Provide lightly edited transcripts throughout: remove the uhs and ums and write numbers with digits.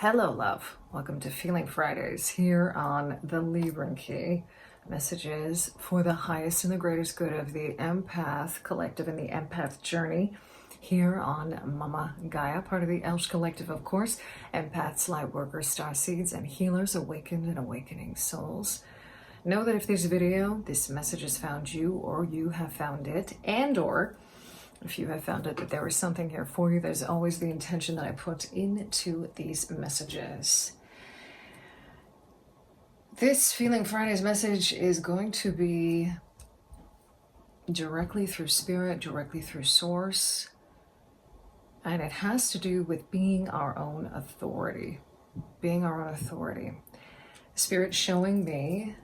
Hello, love. Welcome to Feeling Fridays here on the Libran Key. Messages for the highest and the greatest good of the Empath Collective and the Empath Journey here on Mama Gaia, part of the Elsh Collective, of course. Empaths, light workers, star seeds, and healers, awakened and awakening souls. Know that if this message has found you, or you have found it, and/or if you have found it that there is something here for you, there's always the intention that I put into these messages. This Feeling Fridays message is going to be directly through spirit, directly through source, and it has to do with being our own authority. Being our own authority. Spirit showing me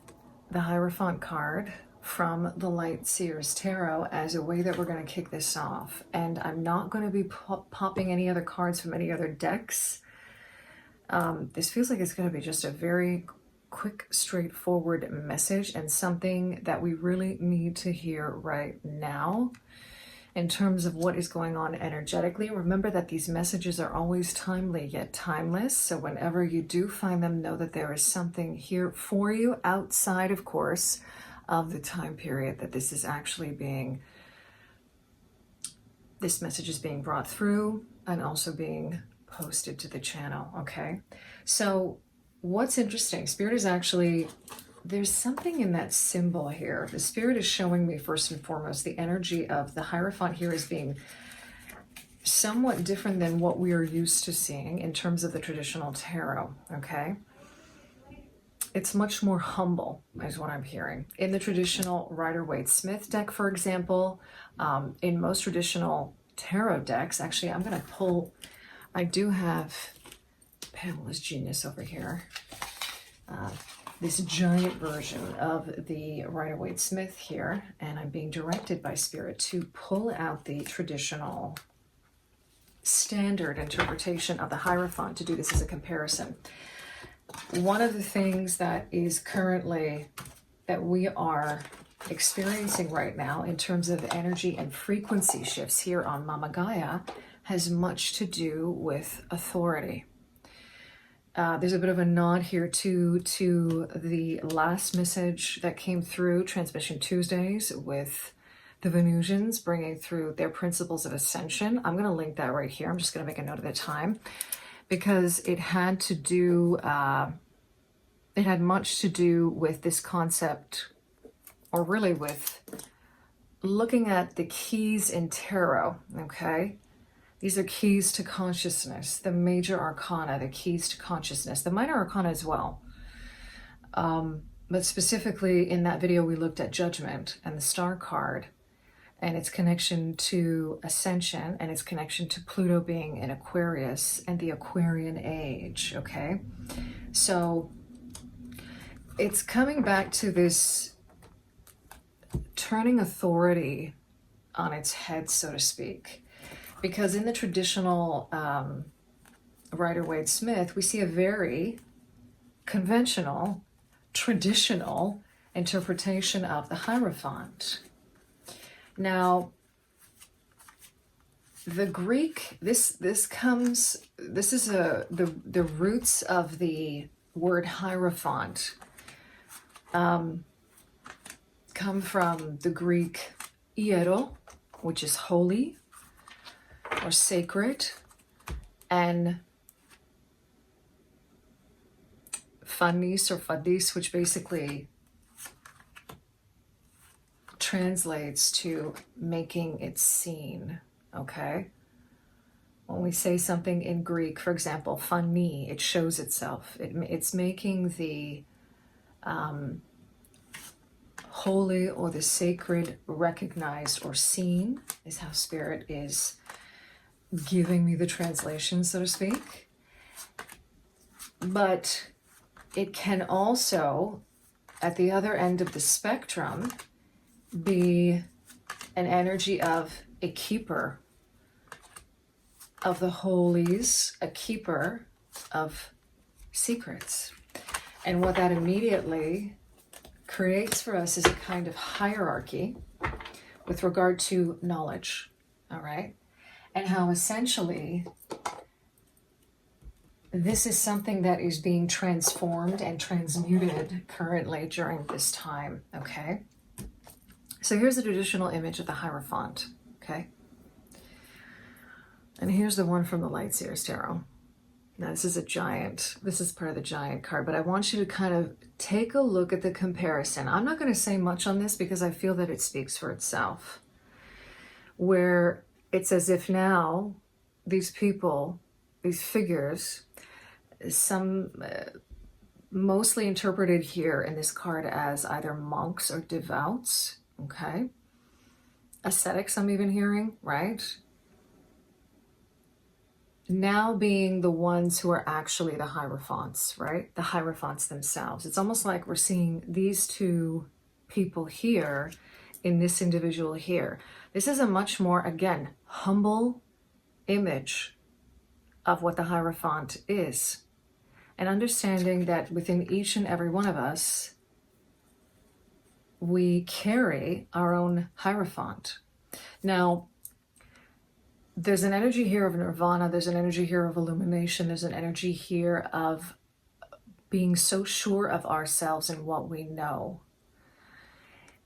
the Hierophant card from the Light Seers Tarot as a way that we're going to kick this off. And I'm not going to be popping any other cards from any other decks. This feels like it's going to be just a very quick, straightforward message, and something that we really need to hear right now in terms of what is going on energetically. Remember that these messages are always timely yet timeless. So whenever you do find them, know that there is something here for you outside, of course, of the time period that this message is being brought through and also being posted to the channel. Okay, so what's interesting, Spirit is actually, there's something in that symbol here. The Spirit is showing me, first and foremost, the energy of the Hierophant here is being somewhat different than what we are used to seeing in terms of the traditional tarot. Okay, it's much more humble, is what I'm hearing. In the traditional Rider-Waite-Smith deck, for example, in most traditional tarot decks, actually, I'm going to pull, I do have Pamela's Genius over here, this giant version of the Rider-Waite-Smith here, and I'm being directed by Spirit to pull out the traditional standard interpretation of the Hierophant to do this as a comparison. One of the things that is currently, that we are experiencing right now in terms of energy and frequency shifts here on Mama Gaia has much to do with authority. There's a bit of a nod here to the last message that came through Transmission Tuesdays with the Venusians bringing through their principles of ascension. I'm going to link that right here. I'm just going to make a note of the time, because it had to do, it had much to do with this concept, or really with looking at the keys in tarot, okay? These are keys to consciousness, the major arcana, the keys to consciousness, the minor arcana as well. But specifically in that video, we looked at Judgment and the Star card, and its connection to ascension, and its connection to Pluto being in Aquarius and the Aquarian age, okay? So it's coming back to this turning authority on its head, so to speak. Because in the traditional Rider-Waite-Smith, we see a very conventional, traditional interpretation of the Hierophant. Now, the Greek, this is the roots of the word Hierophant come from the Greek iero, which is holy or sacred, and phanis or phadis, which basically translates to making it seen, okay? When we say something in Greek, for example, phani, it shows itself. It's making the holy or the sacred recognized or seen, is how Spirit is giving me the translation, so to speak. But it can also, at the other end of the spectrum, be an energy of a keeper of the holies, a keeper of secrets. And what that immediately creates for us is a kind of hierarchy with regard to knowledge, all right? And how essentially this is something that is being transformed and transmuted currently during this time, okay? So here's the traditional image of the Hierophant, okay? And here's the one from the Light Seer's Tarot. Now this is a giant, this is part of the giant card, but I want you to kind of take a look at the comparison. I'm not going to say much on this because I feel that it speaks for itself. Where it's as if now these people, these figures, some mostly interpreted here in this card as either monks or devouts, okay? Ascetics I'm even hearing, right? Now being the ones who are actually the Hierophants, right? The Hierophants themselves. It's almost like we're seeing these two people here in this individual here. This is a much more, again, humble image of what the Hierophant is. And understanding that within each and every one of us, we carry our own Hierophant. Now, there's an energy here of nirvana, there's an energy here of illumination, there's an energy here of being so sure of ourselves and what we know.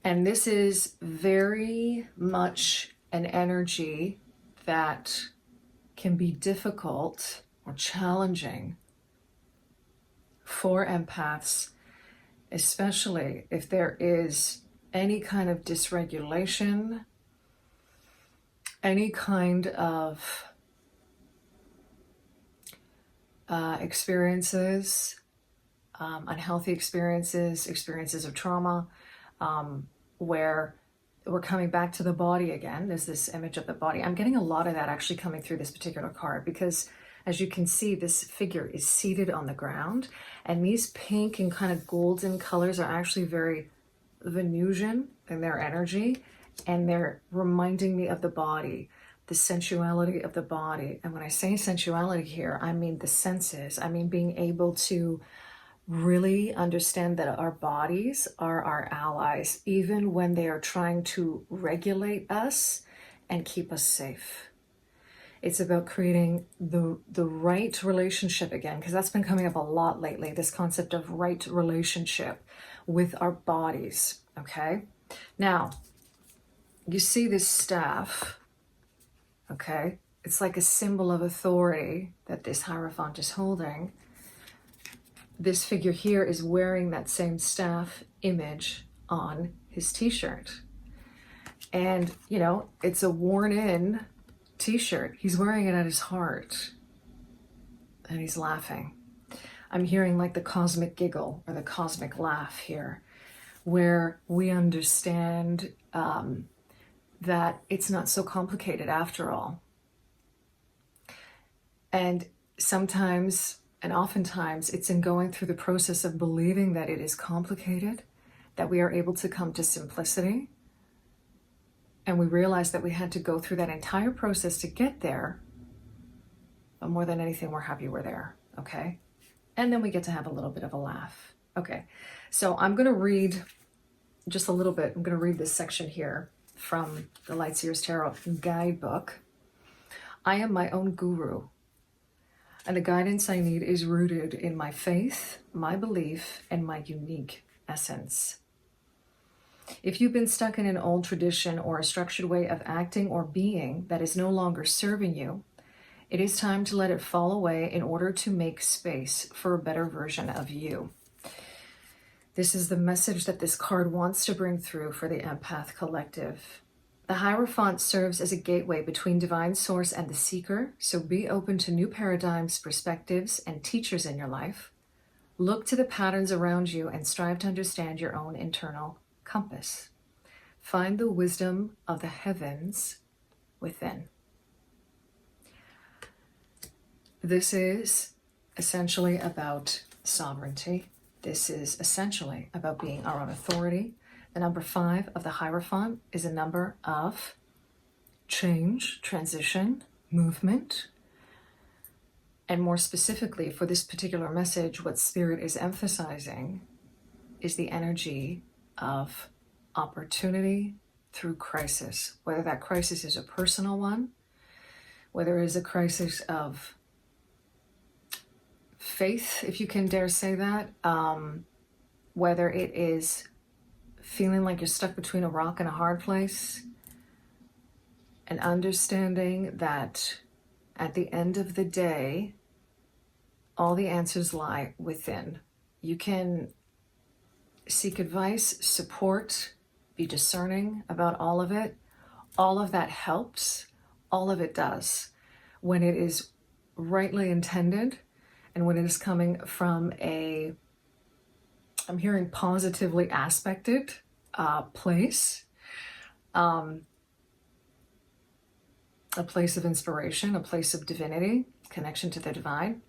And this is very much an energy that can be difficult or challenging for empaths, especially if there is any kind of dysregulation, any kind of experiences, unhealthy experiences, experiences of trauma, where we're coming back to the body again. There's this image of the body. I'm getting a lot of that actually coming through this particular card because as you can see, this figure is seated on the ground and these pink and kind of golden colors are actually very Venusian in their energy. And they're reminding me of the body, the sensuality of the body. And when I say sensuality here, I mean the senses. I mean being able to really understand that our bodies are our allies, even when they are trying to regulate us and keep us safe. It's about creating the right relationship again, because that's been coming up a lot lately, this concept of right relationship with our bodies, okay? Now, you see this staff, okay? It's like a symbol of authority that this Hierophant is holding. This figure here is wearing that same staff image on his t-shirt. And, you know, it's a worn-in t-shirt. He's wearing it at his heart. And he's laughing. I'm hearing like the cosmic giggle or the cosmic laugh here, where we understand that it's not so complicated after all. And sometimes, and oftentimes, it's in going through the process of believing that it is complicated, that we are able to come to simplicity. And we realize that we had to go through that entire process to get there. But more than anything, we're happy we're there, okay? And then we get to have a little bit of a laugh. Okay, so I'm gonna read just a little bit. I'm gonna read this section here from the Light Seer's Tarot guidebook. I am my own guru, and the guidance I need is rooted in my faith, my belief, and my unique essence. If you've been stuck in an old tradition or a structured way of acting or being that is no longer serving you, it is time to let it fall away in order to make space for a better version of you. This is the message that this card wants to bring through for the Empath Collective. The Hierophant serves as a gateway between divine source and the seeker, so be open to new paradigms, perspectives, and teachers in your life. Look to the patterns around you and strive to understand your own internal compass. Find the wisdom of the heavens within. This is essentially about sovereignty. This is essentially about being our own authority. The number 5 of the Hierophant is a number of change, transition, movement. And more specifically, for this particular message, what Spirit is emphasizing is the energy of opportunity through crisis. Whether that crisis is a personal one, whether it is a crisis of faith, if you can dare say that, whether it is feeling like you're stuck between a rock and a hard place, and understanding that at the end of the day, all the answers lie within. You can seek advice, support, be discerning about all of it. All of that helps. All of it does. When it is rightly intended and when it is coming from a, I'm hearing positively aspected place, a place of inspiration, a place of divinity, connection to the divine.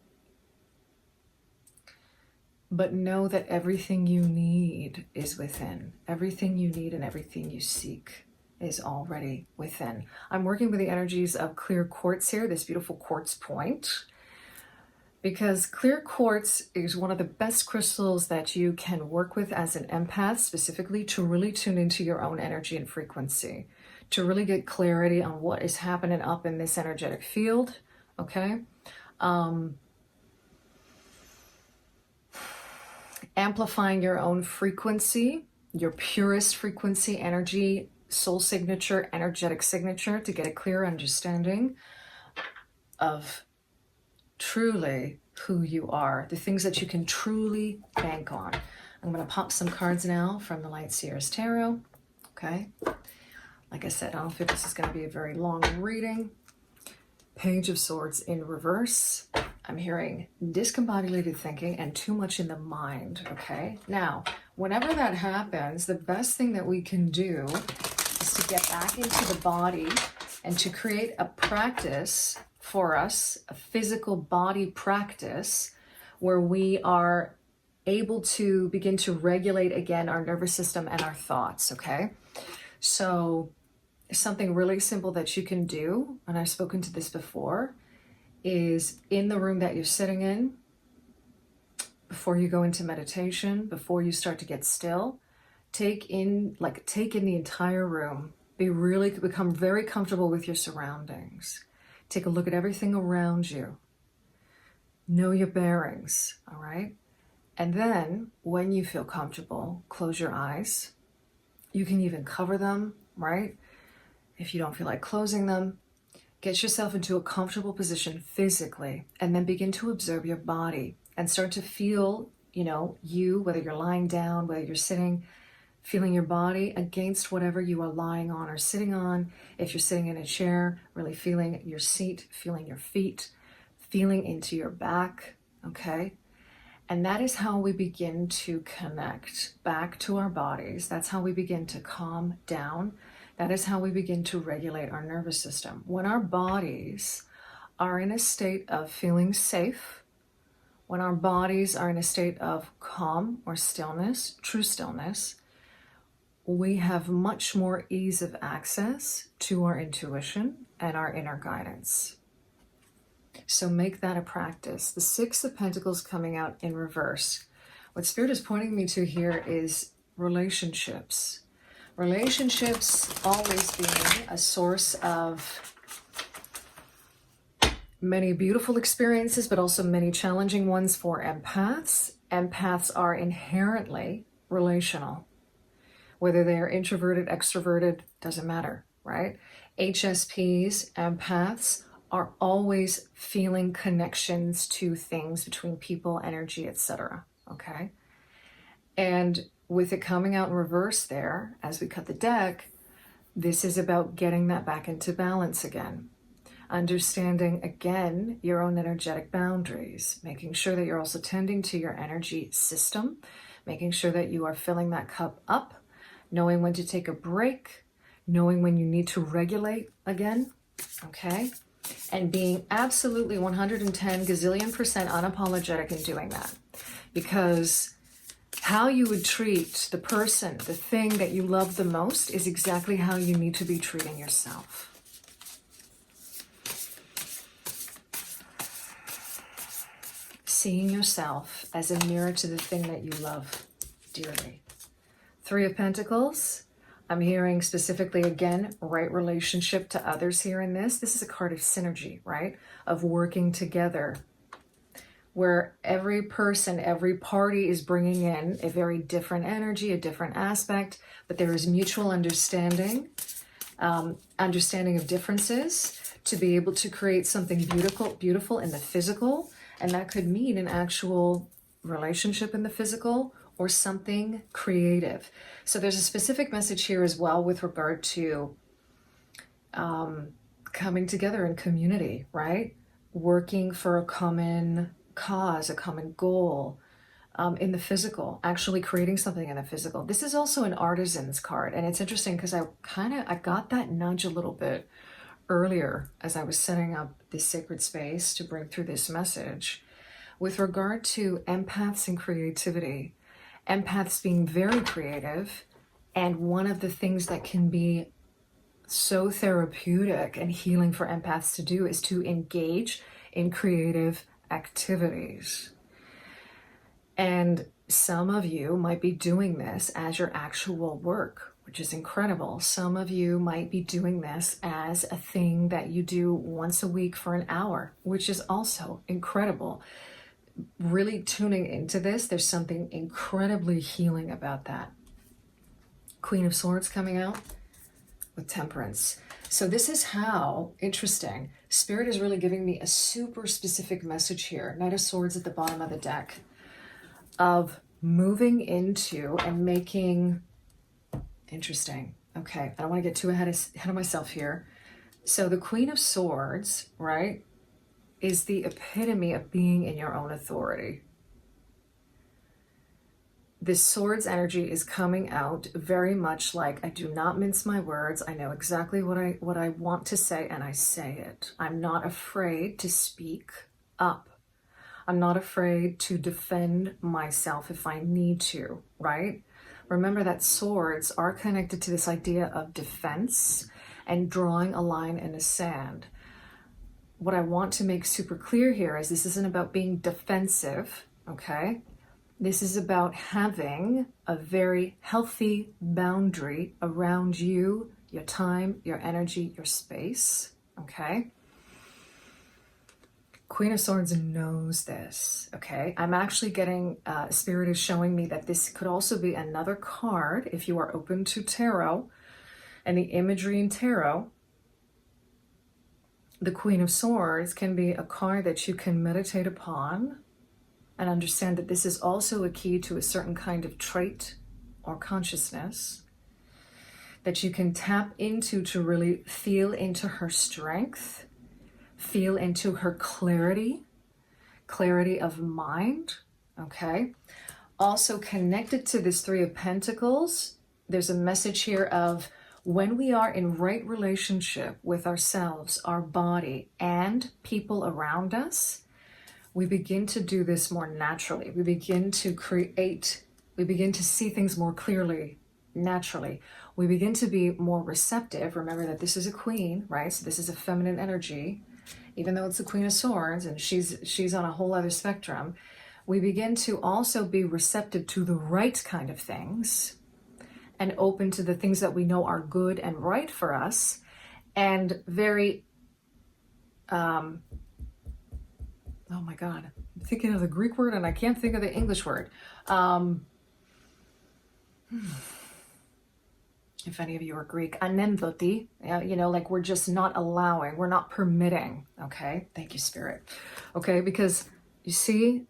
But know that everything you need is within. Everything you need and everything you seek is already within. I'm working with the energies of clear quartz here, this beautiful quartz point, because clear quartz is one of the best crystals that you can work with as an empath, specifically to really tune into your own energy and frequency, to really get clarity on what is happening up in this energetic field, okay? Amplifying your own frequency, your purest frequency, energy, soul signature, energetic signature, to get a clear understanding of truly who you are, the things that you can truly bank on. I'm going to pop some cards now from the Light Seer's Tarot, okay? Like I said, I don't think this is going to be a very long reading. Page of Swords in reverse. I'm hearing discombobulated thinking and too much in the mind, okay? Now, whenever that happens, the best thing that we can do is to get back into the body and to create a practice for us, a physical body practice, where we are able to begin to regulate again our nervous system and our thoughts, okay? So something really simple that you can do, and I've spoken to this before, is in the room that you're sitting in, before you go into meditation, before you start to get still, take in the entire room. Become very comfortable with your surroundings. Take a look at everything around you. Know your bearings, all right? And then when you feel comfortable, close your eyes. You can even cover them, right? If you don't feel like closing them, get yourself into a comfortable position physically, and then begin to observe your body and start to feel, whether you're lying down, whether you're sitting, feeling your body against whatever you are lying on or sitting on. If you're sitting in a chair, really feeling your seat, feeling your feet, feeling into your back, okay? And that is how we begin to connect back to our bodies. That's how we begin to calm down. That is how we begin to regulate our nervous system. When our bodies are in a state of feeling safe, when our bodies are in a state of calm or stillness, true stillness, we have much more ease of access to our intuition and our inner guidance. So make that a practice. The Six of Pentacles coming out in reverse. What Spirit is pointing me to here is relationships. Relationships always being a source of many beautiful experiences, but also many challenging ones for empaths. Empaths are inherently relational. Whether they're introverted, extroverted, doesn't matter, right? HSPs, empaths, are always feeling connections to things between people, energy, etc. Okay? And with it coming out in reverse there, as we cut the deck, this is about getting that back into balance again. Understanding, again, your own energetic boundaries, making sure that you're also tending to your energy system, making sure that you are filling that cup up, knowing when to take a break, knowing when you need to regulate again, okay? And being absolutely 110 gazillion % unapologetic in doing that. Because how you would treat the person, the thing that you love the most, is exactly how you need to be treating yourself. Seeing yourself as a mirror to the thing that you love dearly. Three of Pentacles. I'm hearing specifically, again, right relationship to others here in this. This is a card of synergy, right? Of working together. where every person, every party is bringing in a very different energy, a different aspect, but there is mutual understanding, understanding of differences to be able to create something beautiful in the physical. And that could mean an actual relationship in the physical or something creative. So there's a specific message here as well with regard to coming together in community, right? Working for a common cause, a common goal, in the physical, actually creating something in the physical. This is also an artisan's card. And it's interesting because I got that nudge a little bit earlier as I was setting up this sacred space to bring through this message with regard to empaths and creativity. Empaths being very creative, and one of the things that can be so therapeutic and healing for empaths to do is to engage in creative activities. And some of you might be doing this as your actual work, which is incredible. Some of you might be doing this as a thing that you do once a week for an hour, which is also incredible. Really tuning into this, there's something incredibly healing about that. Queen of Swords coming out with Temperance. So this is how, interesting, Spirit is really giving me a super specific message here. Knight of Swords at the bottom of the deck, of moving into and making, interesting. Okay, I don't want to get too ahead of myself here. So the Queen of Swords, right, is the epitome of being in your own authority. This Swords energy is coming out very much like, I do not mince my words. I know exactly what I want to say, and I say it. I'm not afraid to speak up. I'm not afraid to defend myself if I need to, right? Remember that swords are connected to this idea of defense and drawing a line in the sand. What I want to make super clear here is this isn't about being defensive, okay? This is about having a very healthy boundary around you, your time, your energy, your space, okay? Queen of Swords knows this, okay? I'm actually getting, Spirit is showing me that this could also be another card, if you are open to tarot and the imagery in tarot. The Queen of Swords can be a card that you can meditate upon and understand that this is also a key to a certain kind of trait or consciousness that you can tap into to really feel into her strength, feel into her clarity of mind, okay? Also connected to this Three of Pentacles, there's a message here of when we are in right relationship with ourselves, our body, and people around us, we begin to do this more naturally. We begin to create, we begin to see things more clearly, naturally. We begin to be more receptive. Remember that this is a queen, right? So this is a feminine energy. Even though it's the Queen of Swords and she's on a whole other spectrum, we begin to also be receptive to the right kind of things and open to the things that we know are good and right for us, and very, oh my God, I'm thinking of the Greek word and I can't think of the English word. If any of you are Greek, anendoti, you know, like we're just not allowing, we're not permitting, okay? Thank you, Spirit. Okay, because you see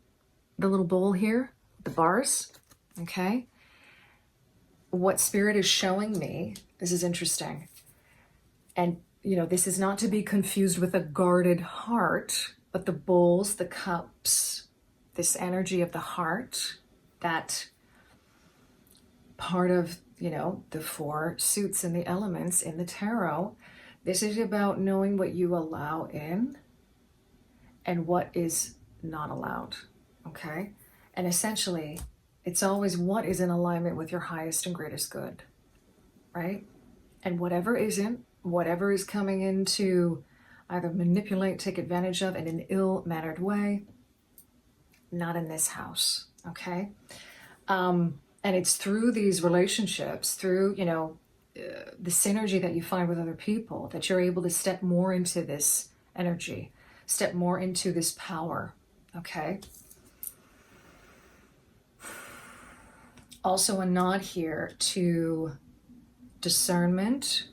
the little bowl here, the bars, okay? What Spirit is showing me, this is interesting, and, you know, this is not to be confused with a guarded heart, but the bowls, the cups, this energy of the heart, that part of, you know, the four suits and the elements in the tarot. This is about knowing what you allow in and what is not allowed, okay? And essentially, it's always what is in alignment with your highest and greatest good, right? And whatever isn't, whatever is coming in to either manipulate, take advantage of in an ill-mannered way, not in this house, okay? And it's through these relationships, through, you know, the synergy that you find with other people, that you're able to step more into this energy, step more into this power, okay? Also a nod here to discernment,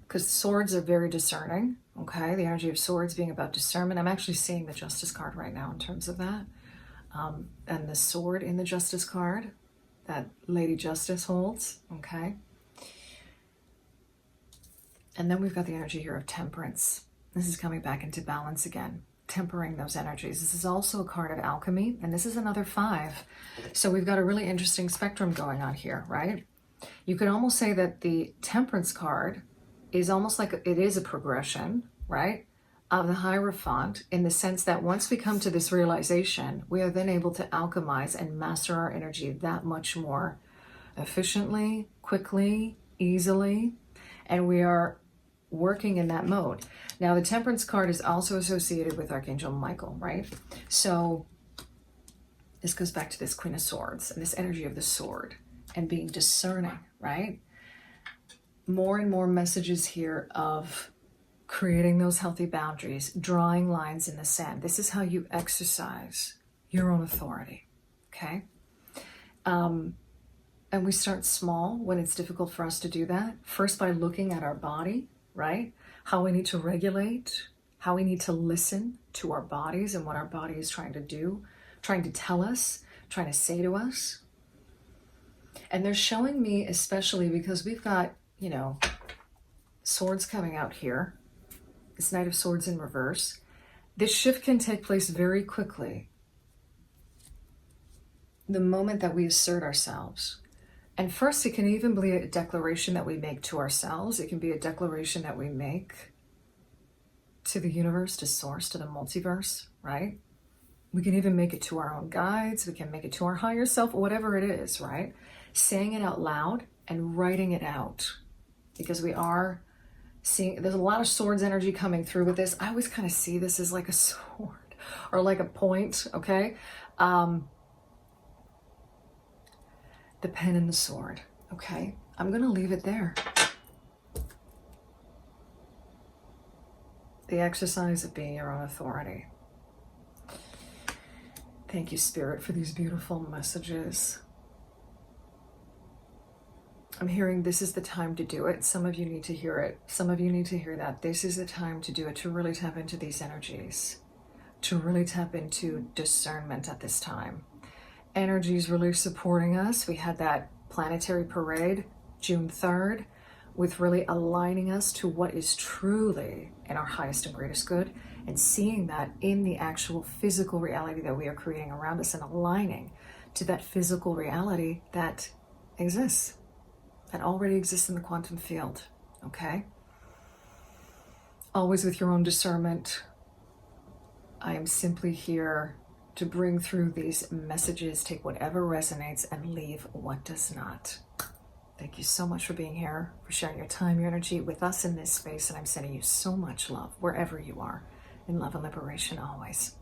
because swords are very discerning, okay? The energy of swords being about discernment. I'm actually seeing the Justice card right now in terms of that. And the sword in the Justice card that Lady Justice holds, okay? And then we've got the energy here of temperance. This is coming back into balance again, tempering those energies. This is also a card of alchemy, and this is another 5. So we've got a really interesting spectrum going on here, right? You could almost say that the temperance card is almost like it is a progression, right, of the Hierophant, in the sense that once we come to this realization, we are then able to alchemize and master our energy that much more efficiently, quickly, easily, and we are working in that mode. Now, the Temperance card is also associated with Archangel Michael, right? So this goes back to this Queen of Swords and this energy of the sword and being discerning, right? More and more messages here of creating those healthy boundaries, drawing lines in the sand. This is how you exercise your own authority, okay? And we start small when it's difficult for us to do that. First, by looking at our body, right? How we need to regulate, how we need to listen to our bodies and what our body is trying to do, trying to tell us, trying to say to us. And they're showing me, especially because we've got, you know, swords coming out here. This Knight of Swords in reverse. This shift can take place very quickly. The moment that we assert ourselves. And first, it can even be a declaration that we make to ourselves. It can be a declaration that we make to the universe, to source, to the multiverse, right? We can even make it to our own guides. We can make it to our higher self, whatever it is, right? Saying it out loud and writing it out, because we are seeing, there's a lot of swords energy coming through with this. I always kind of see this as like a sword or like a point, okay? The pen and the sword, okay? I'm going to leave it there. The exercise of being your own authority. Thank you, Spirit, for these beautiful messages. I'm hearing this is the time to do it. Some of you need to hear it. Some of you need to hear that. This is the time to do it, to really tap into these energies, to really tap into discernment at this time. Energy is really supporting us. We had that planetary parade June 3rd with really aligning us to what is truly in our highest and greatest good, and seeing that in the actual physical reality that we are creating around us and aligning to that physical reality that exists, that already exists in the quantum field, okay? Always with your own discernment. I am simply here to bring through these messages, take whatever resonates and leave what does not. Thank you so much for being here, for sharing your time, your energy with us in this space, and I'm sending you so much love wherever you are, in love and liberation always.